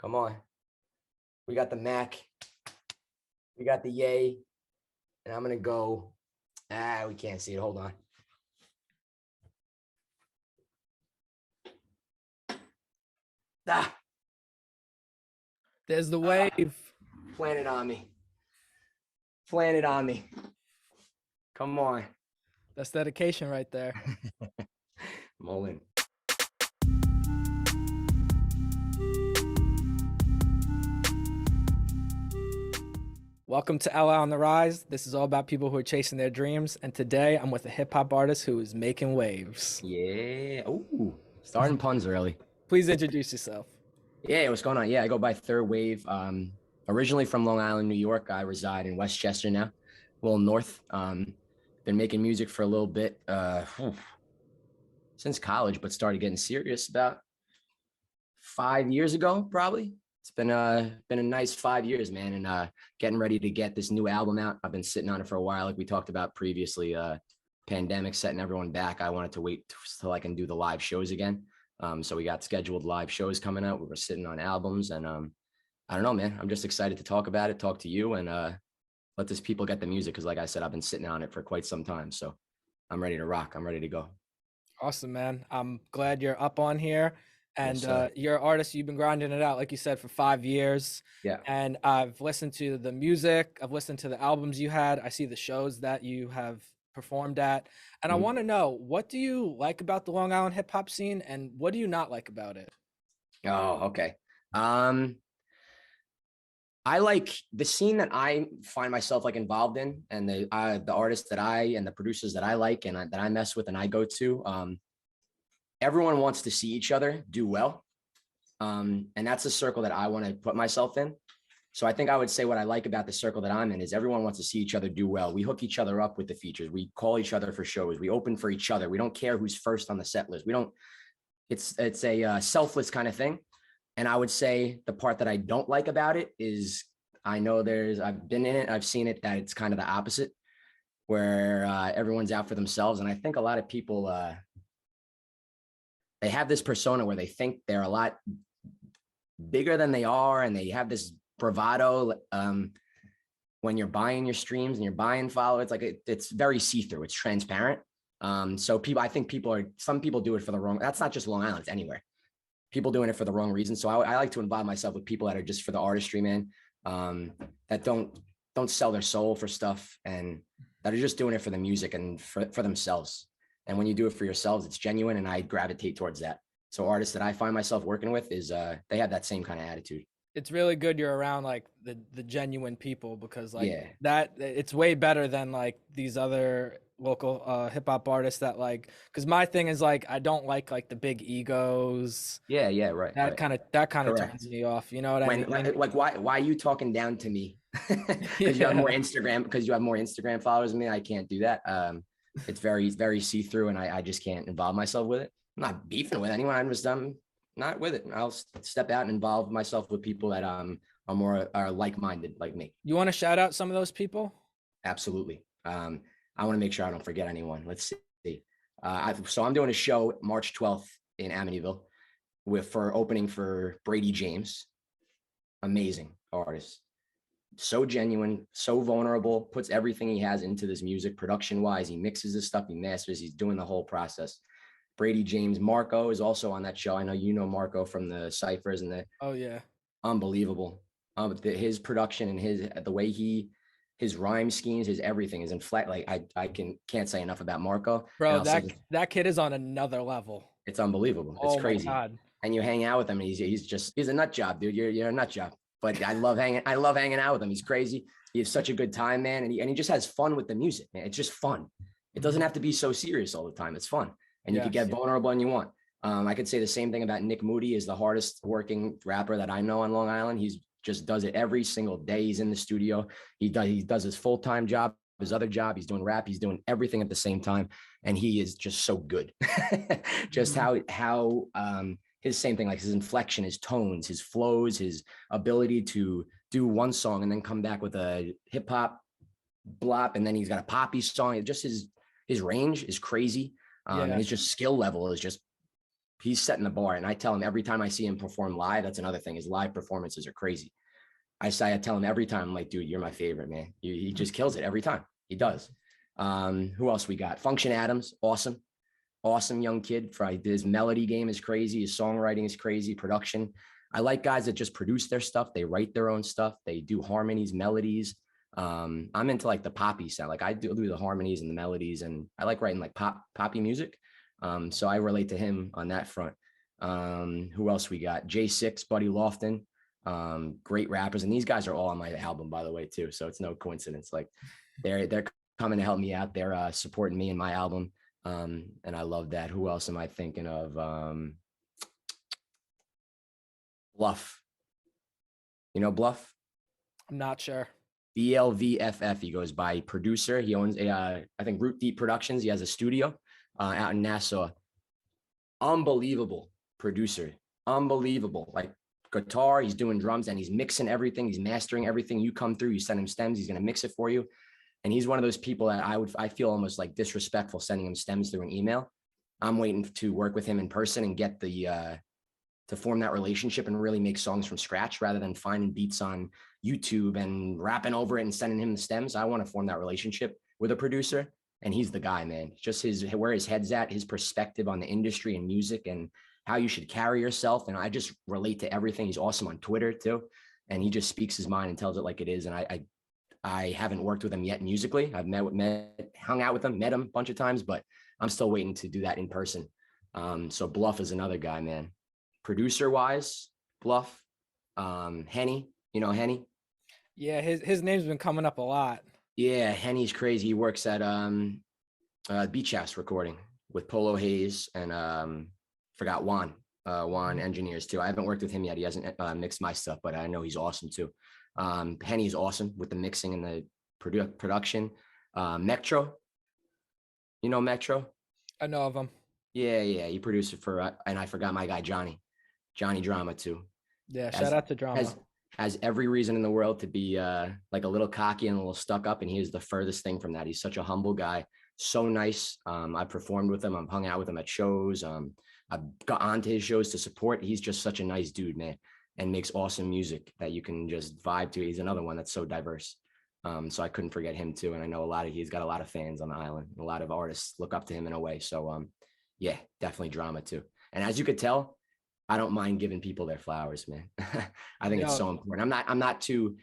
Come on. We got the Mac. We got the Yay. And I'm going to go. We can't see it. Hold on. There's the wave. Plant it on me. Plant it on me. Come on. That's dedication right there. I'm all in. Welcome to LA on the Rise. This is all about people who are chasing their dreams. And today I'm with a hip hop artist who is making waves. Yeah. Ooh, starting puns early. Please introduce yourself. Yeah, what's going on? Yeah, I go by Third Wave. Originally from Long Island, New York. I reside in Westchester now, a little north. Been making music for a little bit since college, but started getting serious about 5 years ago, probably. It's been a nice 5 years, man, and getting ready to get this new album out. I've been sitting on it for a while, like we talked about previously. Pandemic setting everyone back. I wanted to wait till I can do the live shows again. So we got scheduled live shows coming out. We were sitting on albums, and I don't know, man. I'm just excited to talk about it, talk to you, and let these people get the music. Because, like I said, I've been sitting on it for quite some time. So I'm ready to rock. I'm ready to go. Awesome, man. I'm glad you're up on here. And Yes, you're an artist. You've been grinding it out, like you said, for 5 years. yeah. And I've listened to the music. I've listened to the albums you had. I see the shows that you have performed at. And I Mhm. want to know, what do you like about the Long Island hip hop scene, and what do you not like about it? Oh, okay. I like the scene that I find myself like involved in, and the artists that and the producers that I like and that I mess with and I go to. Everyone wants to see each other do well, and that's a circle that I want to put myself in. So I think I would say what I like about the circle that I'm in is everyone wants to see each other do well. We hook each other up with the features. We call each other for shows. We open for each other. We don't care who's first on the set list. We don't. It's a selfless kind of thing. And I would say the part that I don't like about it is I've been in it, I've seen it, that it's kind of the opposite, where everyone's out for themselves. And I think a lot of people, they have this persona where they think they're a lot bigger than they are. And they have this bravado when you're buying your streams and you're buying followers. Like it's very see-through, it's transparent. So I think some people do it for the wrong, that's not just Long Island, it's anywhere. People doing it for the wrong reason. So I like to involve myself with people that are just for the artistry, man. That don't sell their soul for stuff, and that are just doing it for the music and for themselves. And when you do it for yourselves, it's genuine, and I gravitate towards that. So artists that I find myself working with is they have that same kind of attitude. It's really good you're around like the genuine people, because like Yeah. that it's way better than like these other local hip hop artists that like, because my thing is like I don't like the big egos. Yeah, yeah, right, That right. kind of turns Correct. me off. You know what I When mean? like why are you talking down to me? Because you have more Yeah. Instagram, because you have more Instagram followers than me. I can't do that. It's very see-through, and I just can't involve myself with it. I'm not beefing with anyone. I'm just not with it. I'll step out and involve myself with people that are like-minded like me. You want to shout out some of those people? Absolutely. I want to make sure I don't forget anyone. Let's see. So I'm doing a show March 12th in Amityville for opening for Brady James. Amazing artist. So genuine, so vulnerable, puts everything he has into this music production wise. He mixes his stuff, he masters, he's doing the whole process. Brady James. Marco is also on that show. I know you know Marco from the ciphers and the Oh yeah. unbelievable. His production and the way his rhyme schemes, his everything is in flat. Like I can't say enough about Marco. And Bro, I'll say that kid is on another level. it's unbelievable. It's Oh my crazy. God. And you hang out with him, and he's a nut job, dude. You're a nut job. But I love hanging out with him. He's crazy. He has such a good time, man. And he just has fun with the music, man. It's just fun. It doesn't have to be so serious all the time. It's fun. And you could get vulnerable and you want. I could say the same thing about Nick Moody, is the hardest working rapper that I know on Long Island. He's just does it every single day. He's in the studio. He does his full-time job, his other job. He's doing rap. He's doing everything at the same time. And he is just so good. Just how his same thing, like his inflection, his tones, his flows, his ability to do one song and then come back with a hip hop blop, and then he's got a poppy song. Just his range is crazy. And his just skill level is just he's setting the bar. And I tell him every time I see him perform live, that's another thing. His live performances are crazy. I tell him every time, I'm like, dude, you're my favorite, man. He just kills it every time. He does. Who else we got? Function Adams, awesome young kid. His melody game is crazy. His songwriting is crazy. Production. I like guys that just produce their stuff. They write their own stuff. They do harmonies, melodies. I'm into like the poppy sound. Like I do the harmonies and the melodies, and I like writing like poppy music. So I relate to him on that front. Who else we got? J6, Buddy Lofton. Great rappers, and these guys are all on my album, by the way, too. So it's no coincidence. Like they're coming to help me out. They're supporting me in my album. And I love that. Who else am I thinking of? Bluff. You know Bluff? I'm not sure. BLVFF. He goes by. Producer. He owns I think Root Deep Productions. He has a studio out in Nassau. Unbelievable producer. Unbelievable. Like guitar, he's doing drums, and he's mixing everything. He's mastering everything. You come through, you send him stems, he's going to mix it for you. And he's one of those people that I feel almost like disrespectful sending him stems through an email. I'm waiting to work with him in person and get to form that relationship and really make songs from scratch rather than finding beats on YouTube and rapping over it and sending him the stems. I want to form that relationship with a producer, and he's the guy, man. Just where his head's at, his perspective on the industry and music and how you should carry yourself. And I just relate to everything. He's awesome on Twitter too. And he just speaks his mind and tells it like it is. And I haven't worked with him yet musically. I've hung out with him, met him a bunch of times, but I'm still waiting to do that in person. So Bluff is another guy, man. Producer wise, Bluff, Henny, you know, Henny. Yeah. His name's been coming up a lot. Yeah. Henny's crazy. He works at Beach House Recording with Polo Hayes and forgot Juan Engineers too. I haven't worked with him yet. He hasn't mixed my stuff, but I know he's awesome too. Henny is awesome with the mixing and the production. Metro, you know Metro? I know of him. Yeah, he produced it for, and I forgot my guy Johnny Drama too. Yeah, shout out to Drama. Has every reason in the world to be like a little cocky and a little stuck up, and he is the furthest thing from that. He's such a humble guy, so nice. I performed with him. I've hung out with him at shows. I've got onto his shows to support. He's just such a nice dude, man, and makes awesome music that you can just vibe to. He's another one that's so diverse. So I couldn't forget him too. And I know he's got a lot of fans on the island. A lot of artists look up to him in a way. So yeah, definitely Drama too. And as you could tell, I don't mind giving people their flowers, man. I think it's so important. I'm not too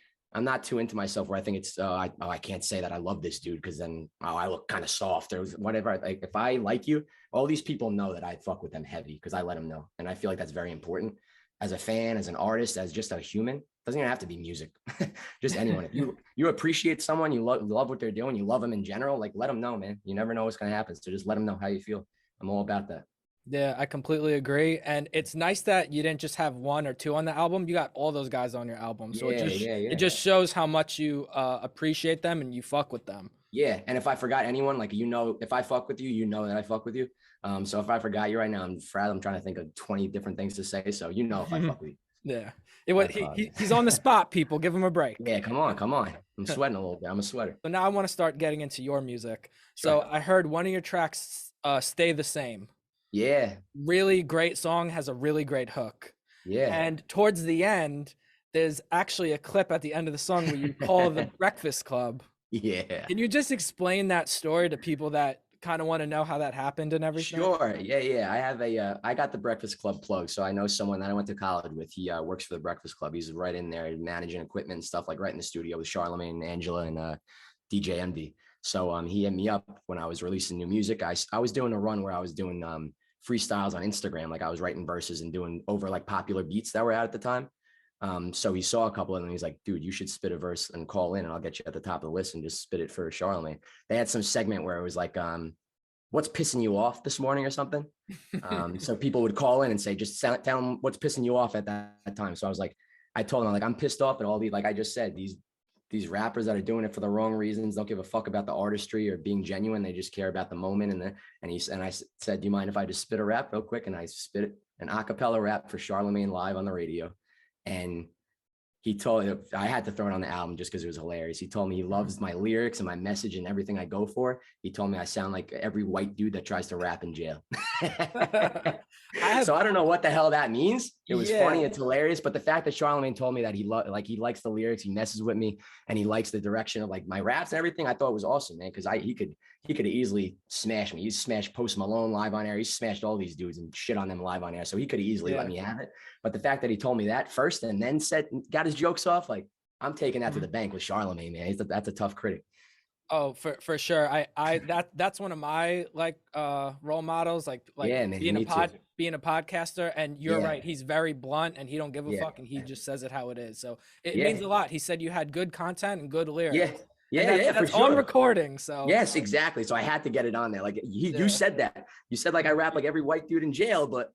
into myself where I think it's I can't say that I love this dude because then I look kind of soft or whatever. Like if I like you, all these people know that I fuck with them heavy because I let them know, and I feel like that's very important as a fan, as an artist, as just a human. Doesn't even have to be music, just anyone. If you appreciate someone, you love what they're doing, you love them in general, like let them know, man. You never know what's gonna happen, so just let them know how you feel. I'm all about that. Yeah, I completely agree. And it's nice that you didn't just have one or two on the album. You got all those guys on your album. So it just shows how much you appreciate them and you fuck with them. Yeah. And if I forgot anyone, like, if I fuck with you, you know that I fuck with you. So if I forgot you right now, I'm trying to think of 20 different things to say. So if I fuck with you. Yeah. He's on the spot, people. Give him a break. Yeah, come on. I'm sweating a little bit. I'm a sweater. So now I want to start getting into your music. Sure. So I heard one of your tracks, Stay the Same. Yeah. Really great song, has a really great hook. Yeah. And towards the end, there's actually a clip at the end of the song where you call the Breakfast Club. Yeah. Can you just explain that story to people that kind of want to know how that happened and everything? Sure. Yeah. I have I got the Breakfast Club plug. So I know someone that I went to college with. He works for the Breakfast Club. He's right in there managing equipment and stuff, like right in the studio with Charlamagne and Angela and DJ MD. So he hit me up when I was releasing new music. I was doing a run where I was doing freestyles on Instagram. Like I was writing verses and doing over like popular beats that were out at the time. So he saw a couple of them. He's like, dude, you should spit a verse and call in and I'll get you at the top of the list and just spit it for Charlamagne. They had some segment where it was like, what's pissing you off this morning or something? So people would call in and say, just tell them what's pissing you off at that time. So I was like, I told him, I'm pissed off at all these, like I just said, these rappers that are doing it for the wrong reasons, don't give a fuck about the artistry or being genuine. They just care about the moment. And I said, do you mind if I just spit a rap real quick? And I spit an a cappella rap for Charlamagne live on the radio. And he told, I had to throw it on the album just because it was hilarious. He told me he loves my lyrics and my message and everything I go for. He told me I sound like every white dude that tries to rap in jail. So I don't know what the hell that means. It was funny. It's hilarious. But the fact that Charlamagne told me that he likes the lyrics, he messes with me, and he likes the direction of like my raps and everything, I thought it was awesome, man. Because he could easily smash me. He smashed Post Malone live on air. He smashed all these dudes and shit on them live on air. So he could easily let me have it. But the fact that he told me that first and then got his jokes off, like I'm taking that to the bank with Charlamagne, man. That's a tough critic. Oh, for sure. That's one of my like role models, like yeah, man, being a podcaster. And you're right, he's very blunt and he don't give a fuck, and he just says it how it is. So it means a lot. He said you had good content and good lyrics. That's for sure. On recording. So yes, exactly. So I had to get it on there. Like you said that. You said like I rap like every white dude in jail, but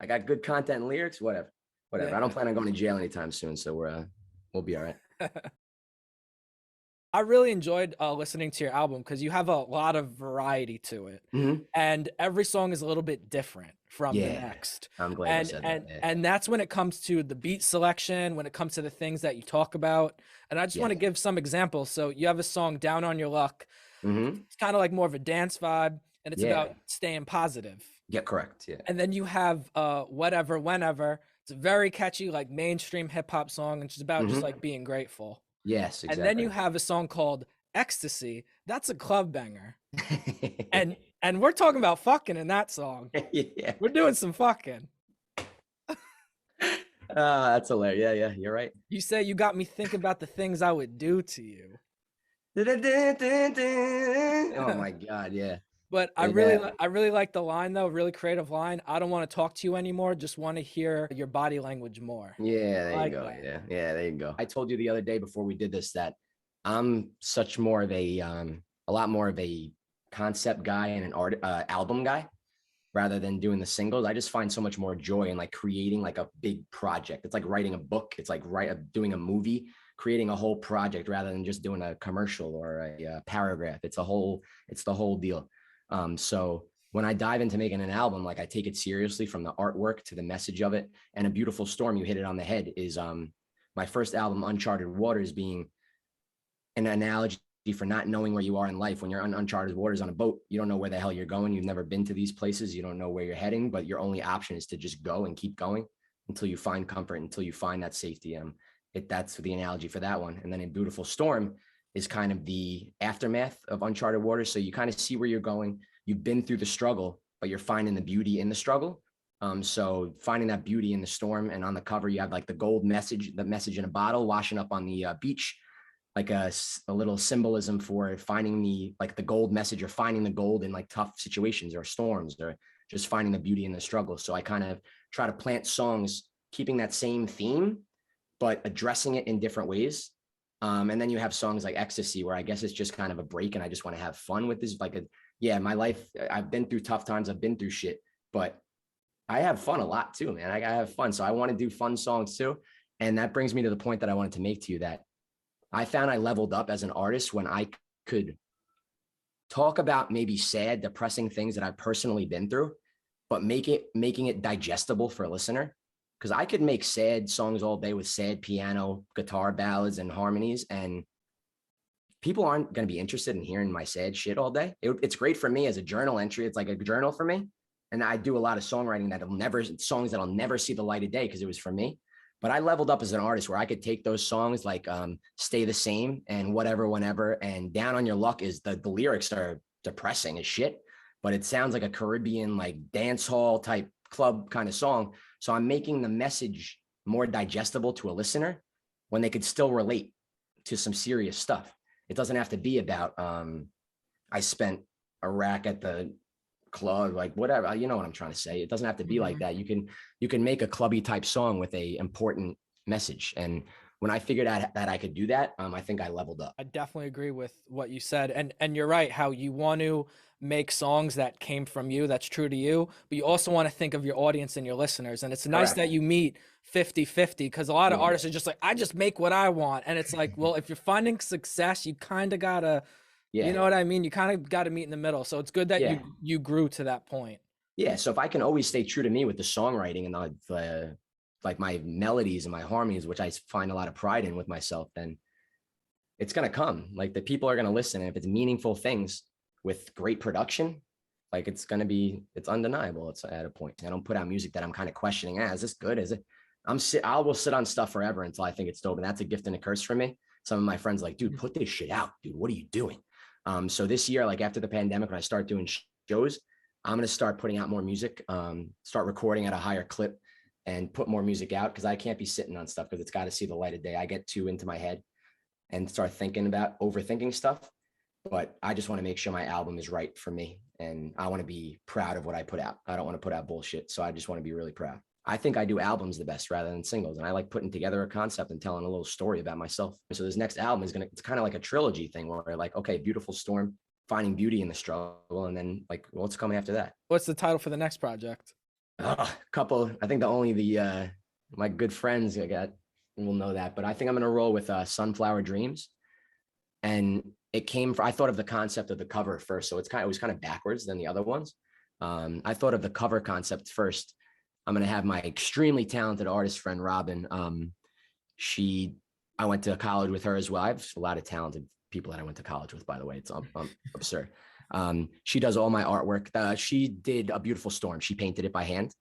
I got good content and lyrics, whatever. I don't plan on going to jail anytime soon, so we'll be all right. I really enjoyed listening to your album because you have a lot of variety to it, and every song is a little bit different from the next. I'm glad you said that. And that's when it comes to the beat selection, when it comes to the things that you talk about. And I just want to give some examples. So you have a song, Down on Your Luck. It's kind of like more of a dance vibe, and it's about staying positive. Yeah, correct. Yeah. And then you have Whatever, Whenever. It's a very catchy, like mainstream hip hop song, and it's about just like being grateful. Yes, exactly. And then you have a song called Ecstasy. That's a club banger. and we're talking about fucking in that song. We're doing some fucking. That's hilarious. Yeah, you're right. You say you got me thinking about the things I would do to you. Oh my God, yeah. But I really like the line though, really creative line. I don't want to talk to you anymore. Just want to hear your body language more. Yeah, there you go. Yeah, there you go. I told you the other day before we did this that I'm such more of a lot more of a concept guy and an album guy rather than doing the singles. I just find so much more joy in like creating like a big project. It's like writing a book. It's like doing a movie, creating a whole project rather than just doing a commercial or a paragraph. It's the whole deal. So when I dive into making an album, like I take it seriously from the artwork to the message of it. And A Beautiful Storm, you hit it on the head, is my first album, Uncharted Waters, being an analogy for not knowing where you are in life. When you're on uncharted waters on a boat, you don't know where the hell you're going. You've never been to these places. You don't know where you're heading, but your only option is to just go and keep going until you find comfort, until you find that safety. That's the analogy for that one. And then In Beautiful Storm is kind of the aftermath of Uncharted Waters. So you kind of see where you're going. You've been through the struggle, but you're finding the beauty in the struggle. So finding that beauty in the storm, and on the cover, you have like the gold message, the message in a bottle washing up on the beach, like a little symbolism for finding the gold message, or finding the gold in like tough situations or storms, or just finding the beauty in the struggle. So I kind of try to plant songs, keeping that same theme, but addressing it in different ways. And then you have songs like Ecstasy, where I guess it's just kind of a break and I just want to have fun with this. My life, I've been through tough times, I've been through shit, but I have fun a lot too, man. I have fun. So I want to do fun songs too. And that brings me to the point that I wanted to make to you, that I found I leveled up as an artist when I could talk about maybe sad, depressing things that I've personally been through, but making it digestible for a listener. Because I could make sad songs all day with sad piano, guitar ballads, and harmonies, and people aren't going to be interested in hearing my sad shit all day. It's great for me as a journal entry. It's like a journal for me. And I do a lot of songwriting songs that'll never see the light of day because it was for me. But I leveled up as an artist where I could take those songs like Stay the Same and Whatever, Whenever, and Down on Your Luck is the lyrics are depressing as shit, but it sounds like a Caribbean, like dance hall type club kind of song. So I'm making the message more digestible to a listener when they could still relate to some serious stuff. It doesn't have to be about, I spent a rack at the club, like whatever, you know what I'm trying to say. It doesn't have to be like that. You can make a clubby type song with a important message. And when I figured out that I could do that, I think I leveled up. I definitely agree with what you said. And you're right, how you want to make songs that came from you, that's true to you, but you also want to think of your audience and your listeners. And it's nice that you meet 50-50, because a lot of artists are just like, I just make what I want. And it's like, well, if you're finding success, you kind of gotta, you know what I mean? You kind of got to meet in the middle. So it's good that you grew to that point. Yeah. So if I can always stay true to me with the songwriting and the like my melodies and my harmonies, which I find a lot of pride in with myself, then it's going to come. Like the people are going to listen. And if it's meaningful things with great production, like it's going to be, it's undeniable. It's at a point. I don't put out music that I'm kind of questioning. Is this good? Is it? I will sit on stuff forever until I think it's dope. And that's a gift and a curse for me. Some of my friends like, dude, put this shit out, dude. What are you doing? So this year, like after the pandemic, when I start doing shows, I'm going to start putting out more music, start recording at a higher clip and put more music out, because I can't be sitting on stuff because it's got to see the light of day. I get too into my head and start thinking about overthinking stuff. But I just want to make sure my album is right for me. And I want to be proud of what I put out. I don't want to put out bullshit. So I just want to be really proud. I think I do albums the best rather than singles. And I like putting together a concept and telling a little story about myself. So this next album is it's kind of like a trilogy thing where like, okay, Beautiful Storm, finding beauty in the struggle. And then like, what's coming after that? What's the title for the next project? A couple, I think my good friends I got will know that, but I think I'm going to roll with Sunflower Dreams. And I thought of the concept of the cover first. So it was kind of backwards than the other ones. I thought of the cover concept first. I'm going to have my extremely talented artist friend, Robin. I went to college with her as well. I have a lot of talented people that I went to college with, by the way. It's absurd. She does all my artwork. She did A Beautiful Storm. She painted it by hand.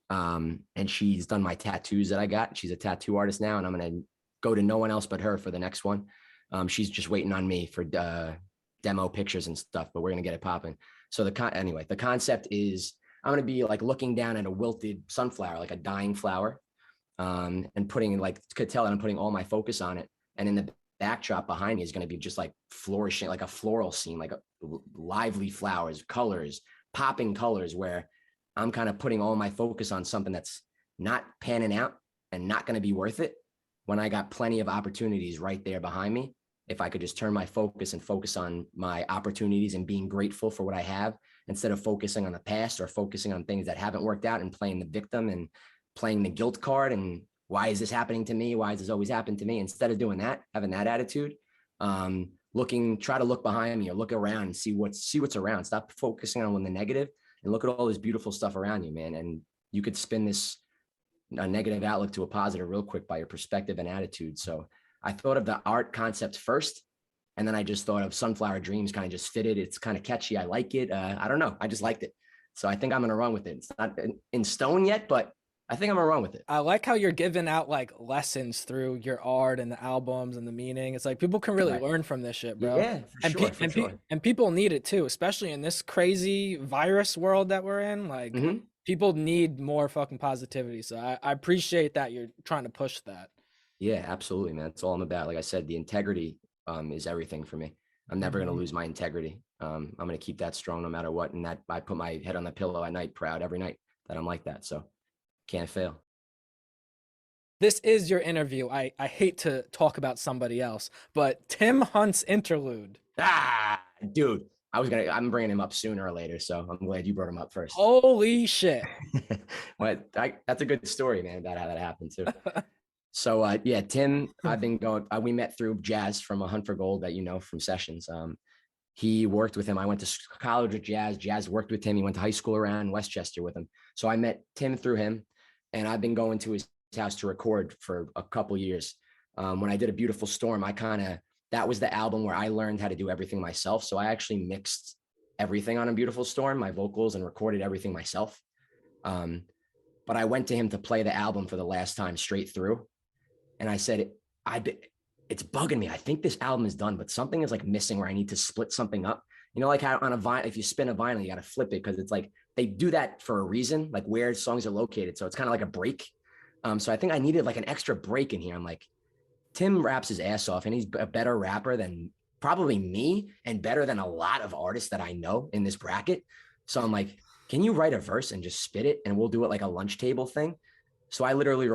And she's done my tattoos that I got. She's a tattoo artist now, and I'm going to go to no one else but her for the next one. She's just waiting on me for demo pictures and stuff, but we're going to get it popping. So the concept is I'm going to be like looking down at a wilted sunflower, like a dying flower, and putting could tell that I'm putting all my focus on it. And in the backdrop behind me is going to be just like flourishing, like a floral scene, like lively flowers, colors, popping colors, where I'm kind of putting all my focus on something that's not panning out and not going to be worth it, when I got plenty of opportunities right there behind me. If I could just turn my focus and focus on my opportunities and being grateful for what I have, instead of focusing on the past or focusing on things that haven't worked out and playing the victim and playing the guilt card and why is this happening to me? Why has this always happened to me? Instead of doing that, having that attitude, try to look behind me or look around and see what's around. Stop focusing on the negative and look at all this beautiful stuff around you, man. And you could spin a negative outlook to a positive real quick by your perspective and attitude. So I thought of the art concept first, and then I just thought of Sunflower Dreams kind of just fitted. It's kind of catchy. I like it. I don't know. I just liked it. So I think I'm going to run with it. It's not in stone yet, but I think I'm going to run with it. I like how you're giving out like lessons through your art and the albums and the meaning. It's like people can really learn from this shit, bro. Yeah, for sure. And people need it too, especially in this crazy virus world that we're in. Like people need more fucking positivity. So I appreciate that you're trying to push that. Yeah, absolutely, man. That's all I'm about. Like I said, the integrity is everything for me. I'm never going to lose my integrity. I'm going to keep that strong no matter what. And that I put my head on the pillow at night, proud every night that I'm like that. So can't fail. This is your interview. I hate to talk about somebody else, but Tim Hunt's interlude. Dude, I'm bringing him up sooner or later. So I'm glad you brought him up first. Holy shit. That's a good story, man, about how that happened too. So yeah, Tim, we met through Jazz from A Hunt for Gold that from sessions. He worked with him. I went to college with Jazz. Jazz worked with him. He went to high school around Westchester with him. So I met Tim through him, and I've been going to his house to record for a couple years. When I did A Beautiful Storm, that was the album where I learned how to do everything myself. So I actually mixed everything on A Beautiful Storm, my vocals, and recorded everything myself. But I went to him to play the album for the last time straight through. And I said, it's bugging me. I think this album is done, but something is like missing where I need to split something up. Like how on a vinyl, if you spin a vinyl, you got to flip it because it's like they do that for a reason, like where songs are located. So it's kind of like a break. So I think I needed like an extra break in here. I'm like, Tim raps his ass off, and he's a better rapper than probably me and better than a lot of artists that I know in this bracket. So I'm like, can you write a verse and just spit it and we'll do it like a lunch table thing? So I literally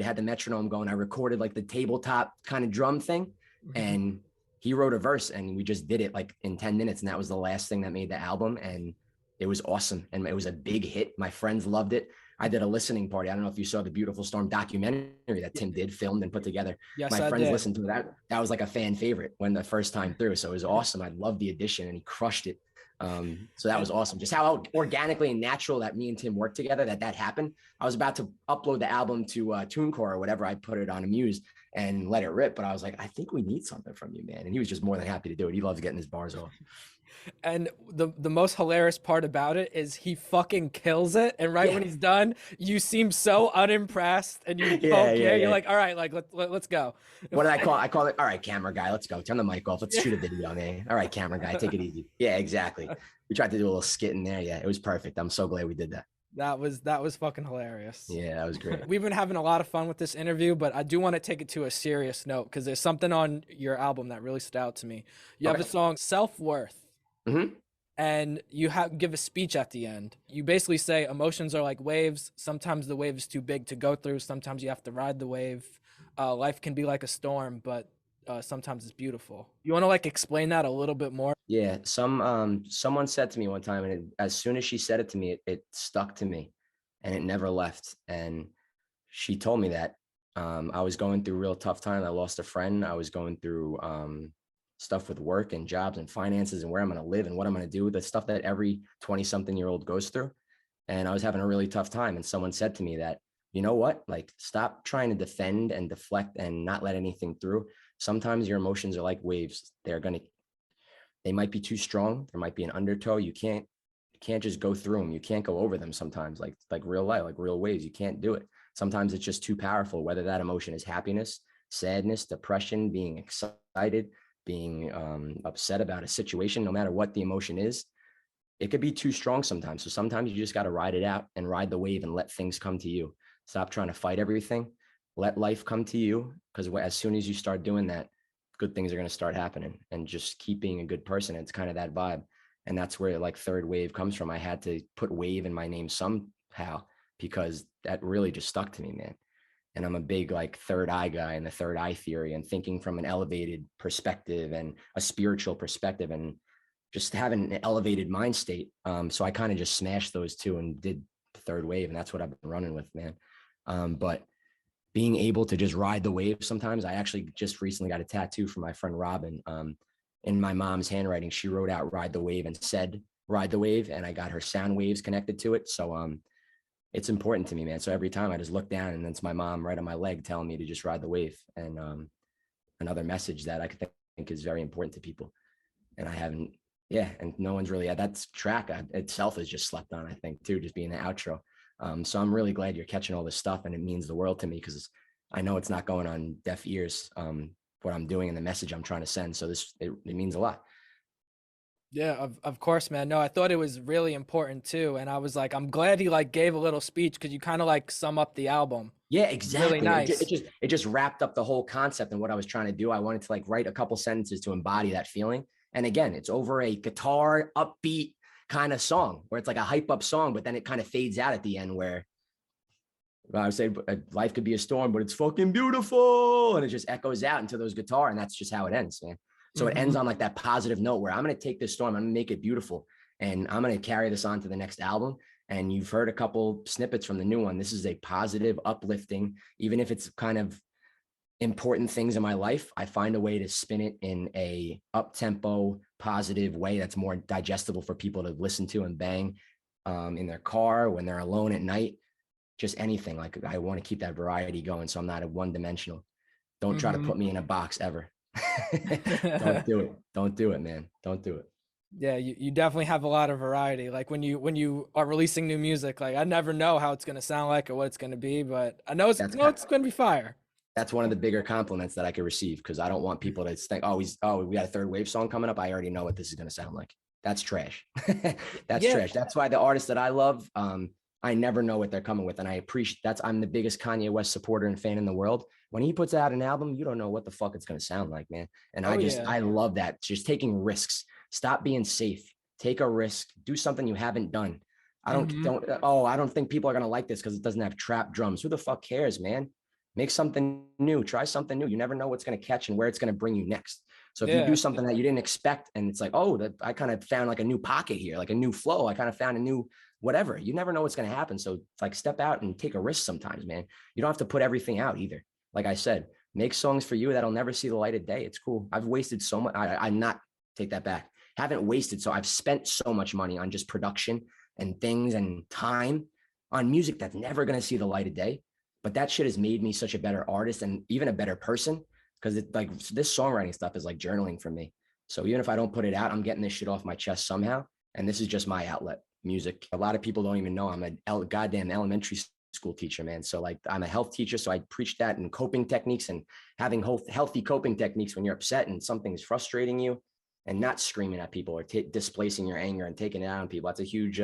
had the metronome going. I recorded like the tabletop kind of drum thing, and he wrote a verse, and we just did it like in 10 minutes. And that was the last thing that made the album. And it was awesome. And it was a big hit. My friends loved it. I did a listening party. I don't know if you saw the Beautiful Storm documentary that Tim did, filmed and put together. Yes, my friends listened to that. That was like a fan favorite when the first time through. So it was awesome. I loved the addition, and he crushed it. So that was awesome. Just how organically and natural that me and Tim worked together, that happened. I was about to upload the album to TuneCore or whatever. I put it on Amuse and let it rip. But I was like, I think we need something from you, man. And he was just more than happy to do it. He loves getting his bars off. And the most hilarious part about it is he fucking kills it. And right when he's done, you seem so unimpressed, and you you're like, all right, like let's go. What did I call? I call it, all right, camera guy, let's go. Turn the mic off. Let's shoot a video, man. All right, camera guy, take it easy. Yeah, exactly. We tried to do a little skit in there. Yeah, it was perfect. I'm so glad we did that. That was fucking hilarious. Yeah, that was great. We've been having a lot of fun with this interview, but I do want to take it to a serious note because there's something on your album that really stood out to me. You have a song, Self-Worth. And you give a speech at the end. You basically say emotions are like waves. Sometimes the wave is too big to go through. Sometimes you have to ride the wave. Life can be like a storm, but sometimes it's beautiful. You want to like explain that a little bit more? Yeah, someone said to me one time, and as soon as she said it to me, it stuck to me, and it never left. And she told me that I was going through a real tough time. I lost a friend. I was going through stuff with work and jobs and finances and where I'm going to live and what I'm going to do, the stuff that every 20-something-year-old goes through. And I was having a really tough time. And someone said to me that, you know what, like, stop trying to defend and deflect and not let anything through. Sometimes your emotions are like waves. They might be too strong. There might be an undertow. You can't just go through them. You can't go over them sometimes, like real life, like real waves. You can't do it. Sometimes it's just too powerful, whether that emotion is happiness, sadness, depression, being excited, being upset about a situation. No matter what the emotion is, it could be too strong sometimes. So sometimes you just got to ride it out and ride the wave and let things come to you. Stop trying to fight everything. Let life come to you, because as soon as you start doing that, good things are going to start happening. And just keep being a good person. It's kind of that vibe. And that's where like Third Wave comes from. I had to put wave in my name somehow, because that really just stuck to me, man. And I'm a big like third eye guy and the third eye theory, and thinking from an elevated perspective and a spiritual perspective, and just having an elevated mind state. So I kind of just smashed those two and did the Third Wave, and that's what I've been running with, man. But being able to just ride the wave sometimes. I actually just recently got a tattoo from my friend Robin. In my mom's handwriting, she wrote out "ride the wave" and said "ride the wave," and I got her sound waves connected to it. So it's important to me, man. So every time I just look down, and it's my mom right on my leg telling me to just ride the wave. And another message that I think is very important to people. And I haven't, and no one's really, that track itself is just slept on, I think, too, just being the outro. So I'm really glad you're catching all this stuff, and it means the world to me, because I know it's not going on deaf ears, what I'm doing and the message I'm trying to send. So it means a lot. Yeah, of course, man. No, I thought it was really important too. And I was like, I'm glad he like gave a little speech, because you kind of like sum up the album. Yeah, exactly. Really nice. It just wrapped up the whole concept and what I was trying to do. I wanted to like write a couple sentences to embody that feeling. And again, it's over a guitar upbeat kind of song, where it's like a hype up song, but then it kind of fades out at the end, where I would say life could be a storm, but it's fucking beautiful. And it just echoes out into those guitar. And that's just how it ends, man. So it ends on like that positive note, where I'm going to take this storm, I'm going to make it beautiful, and I'm going to carry this on to the next album. And you've heard a couple snippets from the new one. This is a positive, uplifting, even if it's kind of important things in my life, I find a way to spin it in a up-tempo, positive way that's more digestible for people to listen to and bang in their car, when they're alone at night, just anything. Like, I want to keep that variety going, so I'm not a one-dimensional. Don't try to put me in a box ever. Don't do it, man. Don't do it. Yeah, you definitely have a lot of variety. Like when you are releasing new music, like I never know how it's gonna sound like or what it's gonna be, but I know it's gonna be fire. That's one of the bigger compliments that I could receive, because I don't want people to think, we got a Third Wave song coming up, I already know what this is gonna sound like. That's trash. That's trash. That's why the artists that I love, I never know what they're coming with. And I appreciate I'm the biggest Kanye West supporter and fan in the world. When he puts out an album, you don't know what the fuck it's going to sound like, man. And I love that. Just taking risks. Stop being safe. Take a risk. Do something you haven't done. I don't think people are going to like this because it doesn't have trap drums. Who the fuck cares, man? Make something new. Try something new. You never know what's going to catch and where it's going to bring you next. So if you do something that you didn't expect, and it's like, I kind of found like a new pocket here, like a new flow. I kind of found a new whatever. You never know what's going to happen. So like, step out and take a risk sometimes, man. You don't have to put everything out either. Like I said, make songs for you that'll never see the light of day. It's cool. I've wasted so much. Take that back. haven't wasted. So I've spent so much money on just production and things and time on music that's never going to see the light of day. But that shit has made me such a better artist and even a better person, because it like this songwriting stuff is like journaling for me. So even if I don't put it out, I'm getting this shit off my chest somehow. And this is just my outlet, music. A lot of people don't even know I'm a goddamn elementary school teacher, man. So like I'm a health teacher. So I preach that and coping techniques and having healthy coping techniques when you're upset and something's frustrating you, and not screaming at people or displacing your anger and taking it out on people. That's a huge,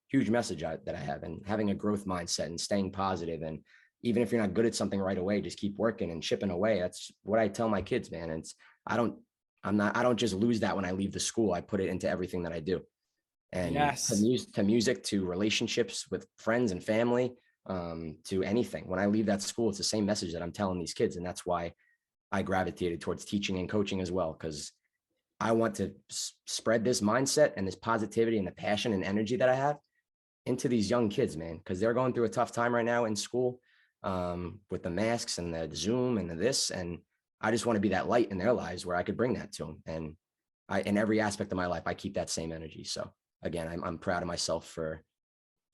huge message that I have, and having a growth mindset and staying positive. And even if you're not good at something right away, just keep working and chipping away. That's what I tell my kids, man. And I don't just lose that when I leave the school. I put it into everything that I do. And Yes. to music, to relationships with friends and family, to anything. When I leave that school, it's the same message that I'm telling these kids. And that's why I gravitated towards teaching and coaching as well, because I want to spread this mindset and this positivity and the passion and energy that I have into these young kids, man, because they're going through a tough time right now in school, with the masks and the Zoom and the this. And I just want to be that light in their lives where I could bring that to them. And in every aspect of my life, I keep that same energy. So again, I'm proud of myself for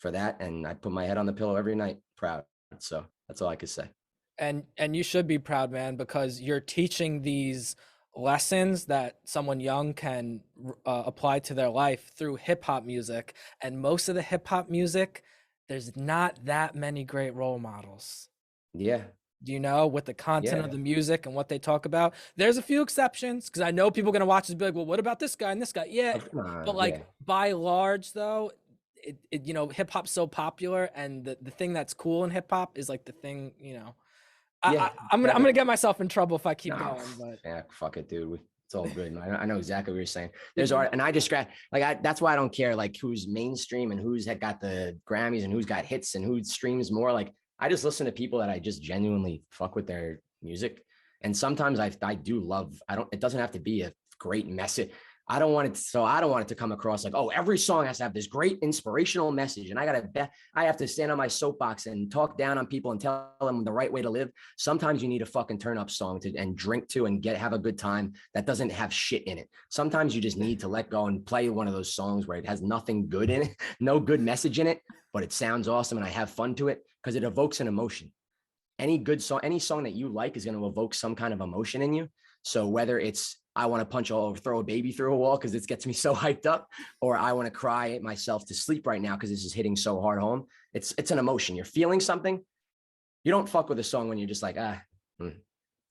that. And I put my head on the pillow every night, proud. So that's all I could say. And you should be proud, man, because you're teaching these lessons that someone young can apply to their life through hip hop music. And most of the hip hop music, there's not that many great role models. Yeah. Do you know, with the content Yeah. of the music and what they talk about? There's a few exceptions, because I know people are going to watch this and be like, well, what about this guy and this guy? Yeah. But like Yeah. by large, though, you know, hip hop's so popular, and the thing that's cool in hip hop is like the thing, you know, Yeah. I'm gonna get myself in trouble if I keep No, going, but yeah, fuck it, dude. It's all good. I know exactly what you're saying. There's art, and I just that's why I don't care like who's mainstream and who's got the Grammys and who's got hits and who streams more. Like I just listen to people that I just genuinely fuck with their music. And sometimes I do love. It doesn't have to be a great message. I don't want it to come across like, oh, every song has to have this great inspirational message. And I have to stand on my soapbox and talk down on people and tell them the right way to live. Sometimes you need a fucking turn up song and drink to and have a good time that doesn't have shit in it. Sometimes you just need to let go and play one of those songs where it has nothing good in it, no good message in it, but it sounds awesome and I have fun to it because it evokes an emotion. Any good song, any song that you like is going to evoke some kind of emotion in you. So whether it's I want to punch or throw a baby through a wall because it gets me so hyped up, or I want to cry myself to sleep right now because this is hitting so hard home. It's an emotion. You're feeling something. You don't fuck with a song when you're just like,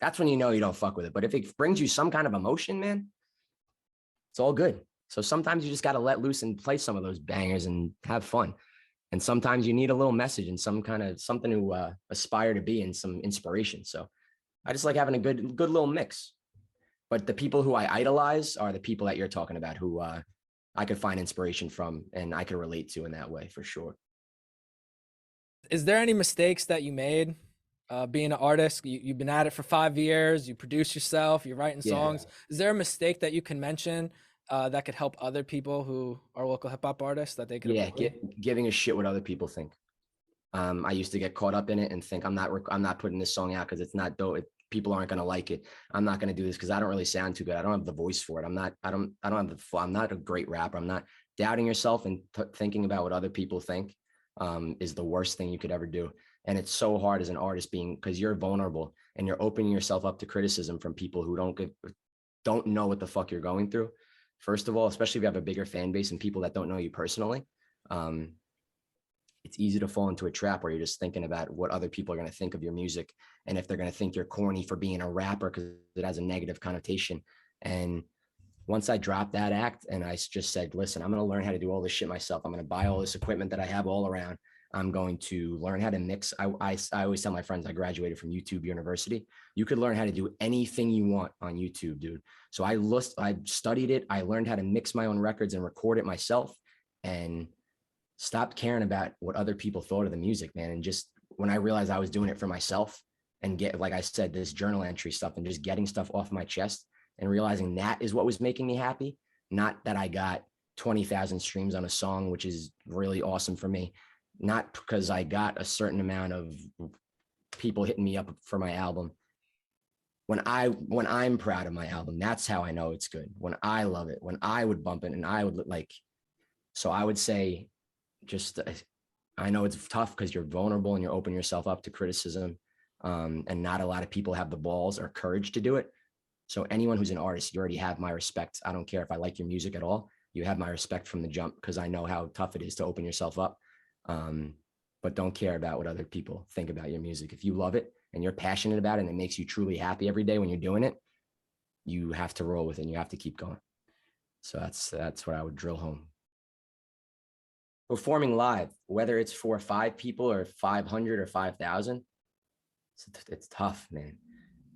that's when you know you don't fuck with it. But if it brings you some kind of emotion, man, it's all good. So sometimes you just got to let loose and play some of those bangers and have fun. And sometimes you need a little message and some kind of something to aspire to be and some inspiration. So I just like having a good little mix. But the people who I idolize are the people that you're talking about, who I could find inspiration from and I could relate to in that way for sure. is there any mistakes that you made being an artist? You've been at it for 5 years, you produce yourself, you're writing songs. Is there a mistake that you can mention that could help other people who are local hip hop artists that they could avoid? Giving a shit what other people think. I used to get caught up in it and think I'm not putting this song out because it's not dope. People aren't going to like it. I'm not going to do this because I don't really sound too good. I don't have the voice for it. I'm not a great rapper. I'm not. Doubting yourself and thinking about what other people think is the worst thing you could ever do. And it's so hard as an artist because you're vulnerable and you're opening yourself up to criticism from people who don't know what the fuck you're going through. First of all, especially if you have a bigger fan base and people that don't know you personally, it's easy to fall into a trap where you're just thinking about what other people are going to think of your music. And if they're going to think you're corny for being a rapper, because it has a negative connotation. And once I dropped that act and I just said, listen, I'm going to learn how to do all this shit myself. I'm going to buy all this equipment that I have all around. I'm going to learn how to mix. I always tell my friends, I graduated from YouTube University. You could learn how to do anything you want on YouTube, dude. So I studied it. I learned how to mix my own records and record it myself, and stopped caring about what other people thought of the music, man. And just when I realized I was doing it for myself and like I said, this journal entry stuff and just getting stuff off my chest and realizing that is what was making me happy. Not that I got 20,000 streams on a song, which is really awesome for me. Not because I got a certain amount of people hitting me up for my album. when I'm proud of my album, that's how I know it's good. When I love it, when I would bump it and I would like, so I would say just, I know it's tough because you're vulnerable and you're opening yourself up to criticism. And not a lot of people have the balls or courage to do it. So anyone who's an artist, you already have my respect. I don't care if I like your music at all. You have my respect from the jump because I know how tough it is to open yourself up. But don't care about what other people think about your music. If you love it and you're passionate about it and it makes you truly happy every day when you're doing it, you have to roll with it and you have to keep going. So that's what I would drill home. Performing live, whether it's for 5 people or 500 or 5,000, it's tough, man.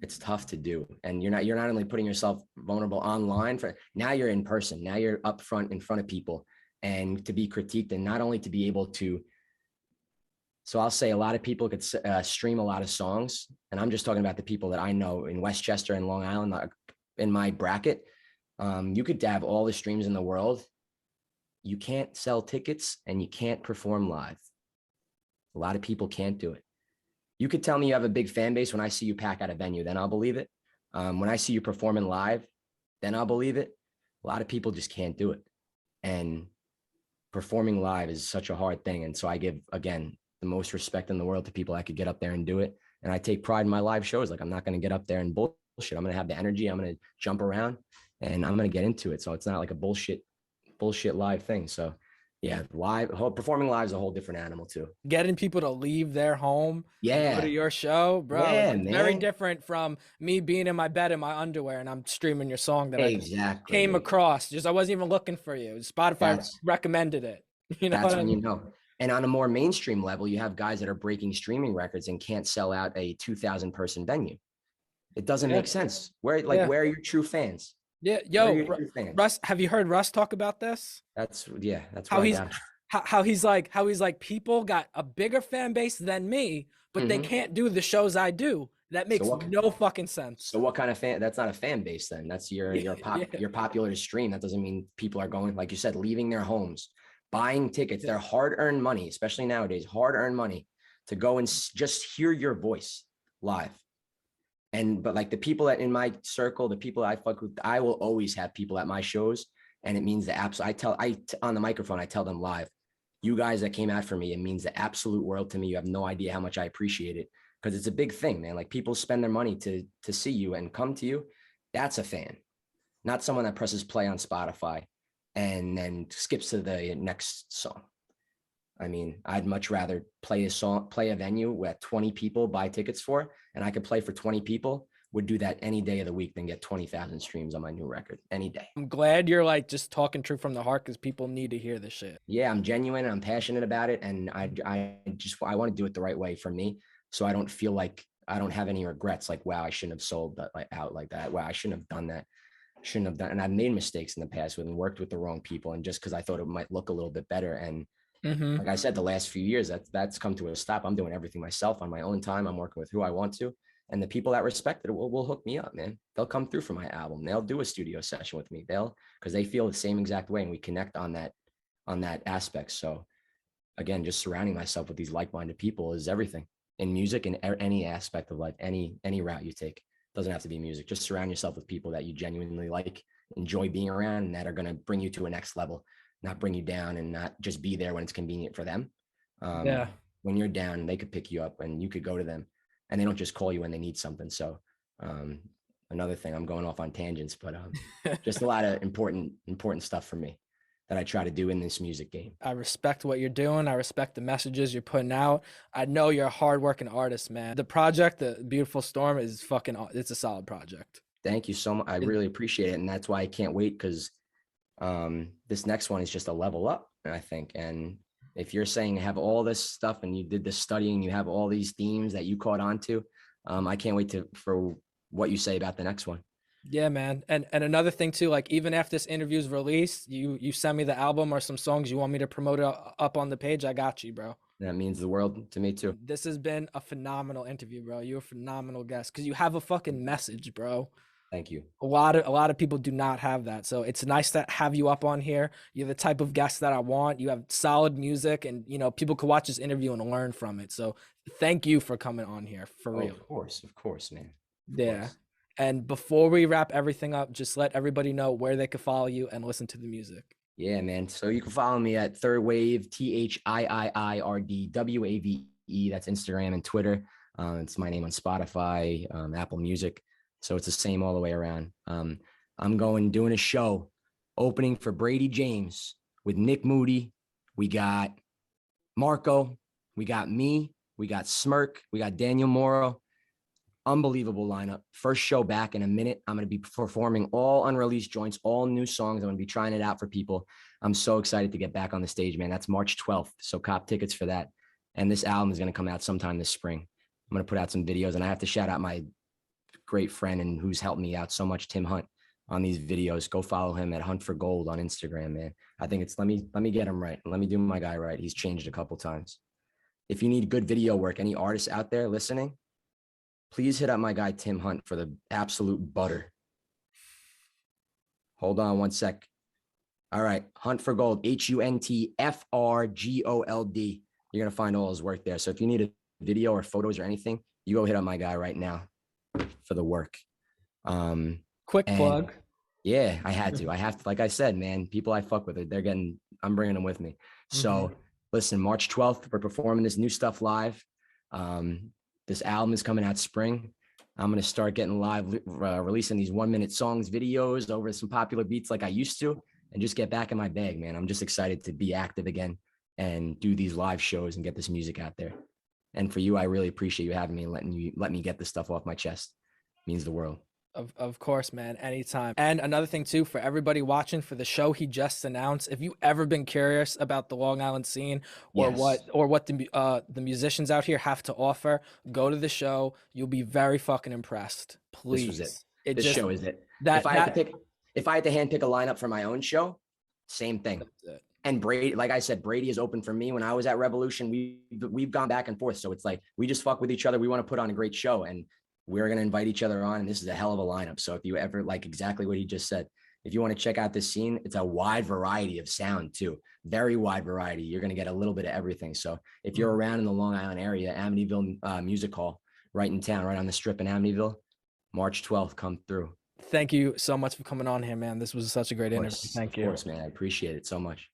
It's tough to do. And you're not only putting yourself vulnerable online, for now you're in person. Now you're up front in front of people and to be critiqued, and not only to be able to. So I'll say a lot of people could stream a lot of songs, and I'm just talking about the people that I know in Westchester and Long Island in my bracket. You could have all the streams in the world. You can't sell tickets and you can't perform live. A lot of people can't do it. You could tell me you have a big fan base when I see you pack out a venue, then I'll believe it. When I see you performing live, then I'll believe it. A lot of people just can't do it. And performing live is such a hard thing. And so I give, again, the most respect in the world to people that could get up there and do it. And I take pride in my live shows. Like, I'm not going to get up there and bullshit. I'm going to have the energy. I'm going to jump around and I'm going to get into it. So it's not like a bullshit live thing. So yeah, performing live is a whole different animal too. Getting people to leave their home, yeah, go to your show, bro. Yeah, it's very different from me being in my bed in my underwear and I'm streaming your song that I came across. Just I wasn't even looking for you. Spotify recommended it. You know, that's when you know. And on a more mainstream level, you have guys that are breaking streaming records and can't sell out a 2,000 person venue. It doesn't make sense. Where are your true fans? Yeah, yo, Russ, have you heard Russ talk about this? That's how he's like people got a bigger fan base than me, but they can't do the shows I do. That makes no fucking sense. So what kind of fan? That's not a fan base then. That's you're popular to stream. That doesn't mean people are going, like you said, leaving their homes, buying tickets. Their hard-earned money, especially nowadays, hard-earned money to go and just hear your voice live. But like the people that in my circle, the people I fuck with, I will always have people at my shows. And it means the absolute, on the microphone, I tell them live, you guys that came out for me, it means the absolute world to me. You have no idea how much I appreciate it because it's a big thing, man. Like people spend their money to see you and come to you. That's a fan, not someone that presses play on Spotify and then skips to the next song. I mean, I'd much rather play a venue where 20 people buy tickets for, and I could play for 20 people, would do that any day of the week than get 20,000 streams on my new record any day. I'm glad you're like just talking true from the heart because people need to hear this shit. Yeah, I'm genuine. I'm passionate about it. And I want to do it the right way for me. So I don't feel like I don't have any regrets. Like, wow, I shouldn't have sold that out like that. Wow, I shouldn't have done that. And I've made mistakes in the past and worked with the wrong people. And just because I thought it might look a little bit better. And like I said, the last few years, that's come to a stop. I'm doing everything myself on my own time. I'm working with who I want to. And the people that respect it will hook me up, man. They'll come through for my album. They'll do a studio session with me. Because they feel the same exact way. And we connect on that aspect. So again, just surrounding myself with these like-minded people is everything in music and any aspect of life, any route you take. Doesn't have to be music. Just surround yourself with people that you genuinely like, enjoy being around, and that are going to bring you to a next level. Not bring you down and not just be there when it's convenient for them. When you're down, they could pick you up and you could go to them and they don't just call you when they need something. So another thing, I'm going off on tangents, but just a lot of important stuff for me that I try to do in this music game. I respect what you're doing. I respect the messages you're putting out. I know you're a hardworking artist, man. The project, The Beautiful Storm, is it's a solid project. Thank you so much. I really appreciate it. And that's why I can't wait, because this next one is just a level up, I think. And if you're saying have all this stuff and you did this studying, you have all these themes that you caught on to, I can't wait for what you say about the next one. Yeah, man. And another thing too, like even after this interview is released, you send me the album or some songs you want me to promote up on the page, I got you, bro. That means the world to me too. This has been a phenomenal interview, bro. You're a phenomenal guest because you have a fucking message, bro. Thank you. A lot of people do not have that. So it's nice to have you up on here. You're the type of guest that I want. You have solid music and, people could watch this interview and learn from it. So thank you for coming on here for real. Of course, man. Yeah. And before we wrap everything up, just let everybody know where they can follow you and listen to the music. Yeah, man. So you can follow me at Third Wave, THIIIRDWAVE. That's Instagram and Twitter. It's my name on Spotify, Apple Music. So it's the same all the way around. I'm doing a show opening for Brady James with Nick Moody. We got Marco. We got me. We got Smirk. We got Daniel Morrow. Unbelievable lineup. First show back in a minute. I'm going to be performing all unreleased joints, all new songs. I'm going to be trying it out for people. I'm so excited to get back on the stage, man. That's March 12th. So cop tickets for that. And this album is going to come out sometime this spring. I'm going to put out some videos, and I have to shout out my great friend and who's helped me out so much, Tim Hunt, on these videos. Go follow him at Hunt for Gold on Instagram, man. I think it's, let me get him right. Let me do my guy right. He's changed a couple times. If you need good video work, any artists out there listening, please hit up my guy, Tim Hunt, for the absolute butter. Hold on one sec. All right. Hunt for Gold, HUNTFRGOLD. You're going to find all his work there. So if you need a video or photos or anything, you go hit up my guy right now for the work. Quick plug. Yeah, I had to. Like I said, man, people I fuck with, I'm bringing them with me. So listen, March 12th, we're performing this new stuff live. This album is coming out spring. I'm going to start getting live, releasing these 1-minute songs, videos over some popular beats like I used to, and just get back in my bag, man. I'm just excited to be active again and do these live shows and get this music out there. And for you, I really appreciate you having me and let me get this stuff off my chest. It means the world. Of course, man, anytime. And another thing too, for everybody watching, for the show he just announced, if you ever been curious about the Long Island scene or what the musicians out here have to offer, go to the show. You'll be very fucking impressed. Please. This was it. This show is it. If I had to handpick a lineup for my own show, same thing. And Brady, like I said, Brady is open for me. When I was at Revolution, we've gone back and forth. So it's like, we just fuck with each other. We want to put on a great show, and we're going to invite each other on. And this is a hell of a lineup. So if you ever, like exactly what he just said, if you want to check out this scene, it's a wide variety of sound too. Very wide variety. You're going to get a little bit of everything. So if you're around in the Long Island area, Amityville Music Hall, right in town, right on the strip in Amityville, March 12th, come through. Thank you so much for coming on here, man. This was such a great interview. Thank you. Of course, man. I appreciate it so much.